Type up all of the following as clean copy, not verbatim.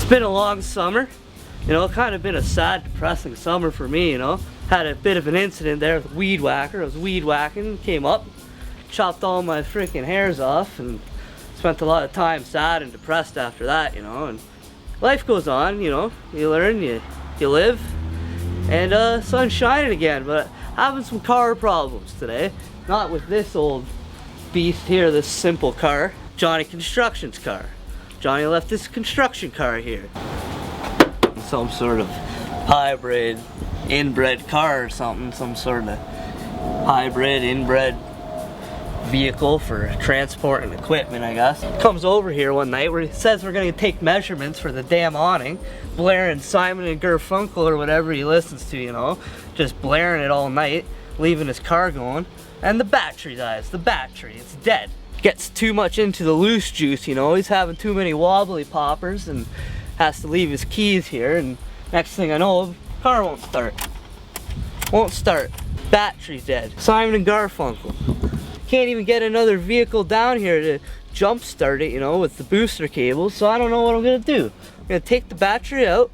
been a long summer, you know, kind of been a sad, depressing summer for me, you know. Had a bit of an incident there with a weed whacker. I was weed whacking, came up, chopped all my freaking hairs off, and spent a lot of time sad and depressed after that, you know. And life goes on, you know. You learn, you live, and sun's shining again. But having some car problems today. Not with this old beast here, this simple car. Johnny Construction's car. Johnny left this construction car here. Some sort of hybrid, inbred car or something. Some sort of hybrid, inbred vehicle for transporting equipment, I guess. Comes over here one night where he says we're gonna take measurements for the damn awning, blaring Simon and Garfunkel or whatever he listens to, you know, just blaring it all night, leaving his car going, and the battery dies. The battery, it's dead. Gets too much into the loose juice, you know, he's having too many wobbly poppers and has to leave his keys here, and next thing I know, car won't start. Won't start. Battery's dead. Simon and Garfunkel. Can't even get another vehicle down here to jump start it, you know, with the booster cables, so I don't know what I'm gonna do. I'm gonna take the battery out,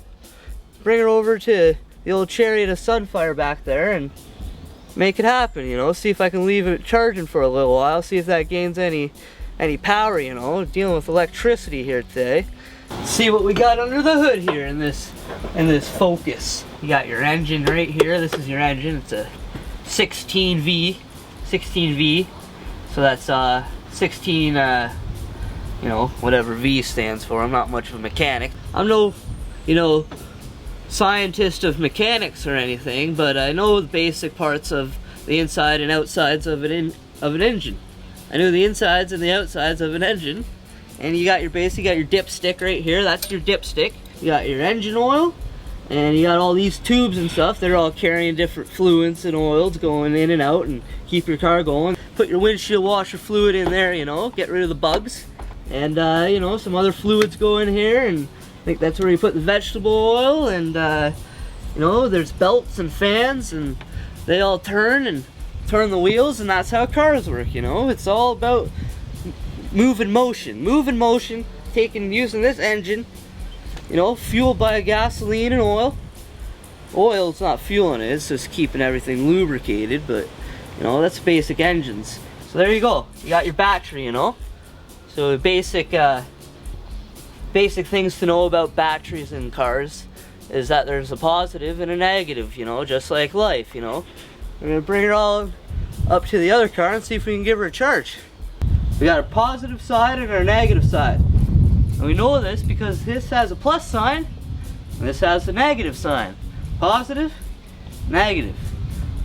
bring it over to the old Chariot of Sunfire back there, and make it happen, you know. See if I can leave it charging for a little while, see if that gains any power, you know. Dealing with electricity here today. See what we got under the hood here in this Focus. You got your engine right here. This is your engine. It's a 16V. So that's 16, you know, whatever V stands for. I'm not much of a mechanic. I'm no, you know, scientist of mechanics or anything, but I know the basic parts of the inside and outsides of an engine. I know the insides and the outsides of an engine. And you got your base, you got your dipstick right here. That's your dipstick. You got your engine oil, and you got all these tubes and stuff. They're all carrying different fluids and oils going in and out and keep your car going. Put your windshield washer fluid in there, you know, get rid of the bugs. And you know, some other fluids go in here, and I think that's where you put the vegetable oil. And you know, there's belts and fans, and they all turn the wheels, and that's how cars work, you know. It's all about move and motion, using this engine, you know, fueled by gasoline and oil. Oil's not fueling it, it's just keeping everything lubricated, but you know, that's basic engines. So there you go, you got your battery, you know. So basic things to know about batteries in cars is that there's a positive and a negative, you know, just like life, you know. We're gonna bring it all up to the other car and see if we can give her a charge. We got a positive side and our negative side. And we know this because this has a plus sign and this has a negative sign. Positive, negative.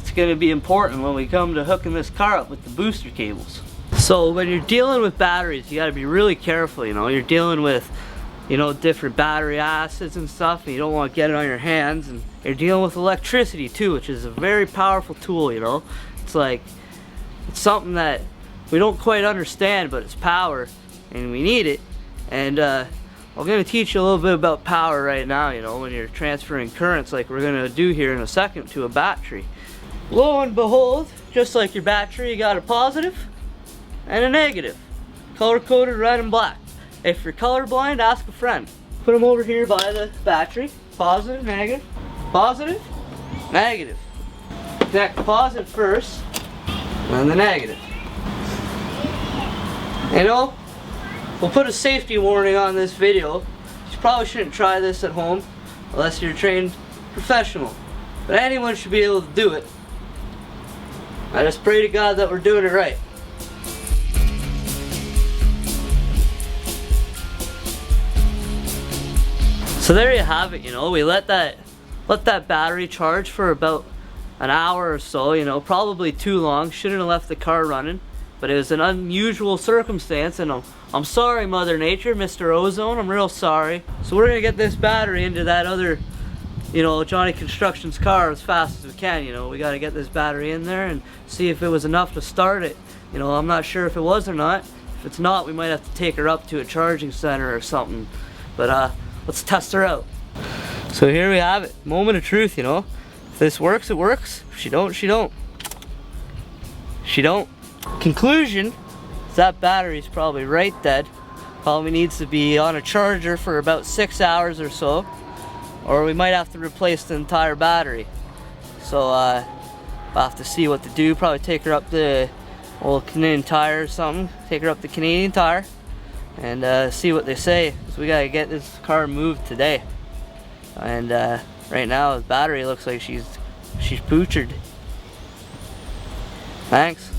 It's going to be important when we come to hooking this car up with the booster cables. So when you're dealing with batteries, you got to be really careful, you know. You're dealing with, you know, different battery acids and stuff, and you don't want to get it on your hands. And you're dealing with electricity too, which is a very powerful tool, you know. It's like, it's something that we don't quite understand, but it's power and we need it. And I'm going to teach you a little bit about power right now, you know, when you're transferring currents like we're going to do here in a second to a battery. Lo and behold, just like your battery, you got a positive and a negative, color coded red and black. If you're colorblind, ask a friend. Put them over here by the battery. Positive, negative, positive, negative. Connect the positive first and the negative. You know, we'll put a safety warning on this video. You probably shouldn't try this at home unless you're a trained professional. But anyone should be able to do it. I just pray to God that we're doing it right. So there you have it, you know, we let that battery charge for about an hour or so, you know, probably too long. Shouldn't have left the car running. But it was an unusual circumstance, and I'm sorry, Mother Nature, Mr. Ozone, I'm real sorry. So we're gonna get this battery into that other, you know, Johnny Construction's car as fast as we can, you know. We gotta get this battery in there and see if it was enough to start it. You know, I'm not sure if it was or not. If it's not, we might have to take her up to a charging center or something. But let's test her out. So here we have it, moment of truth, you know. If this works, it works. If she don't, she don't. She don't. Conclusion is that battery's probably right dead. Probably needs to be on a charger for about 6 hours or so, or we might have to replace the entire battery. So I'll have to see what to do. Probably take her up the old Canadian Tire or something. Take her up the Canadian Tire and see what they say. So we gotta get this car moved today. And right now the battery looks like she's poochered. Thanks.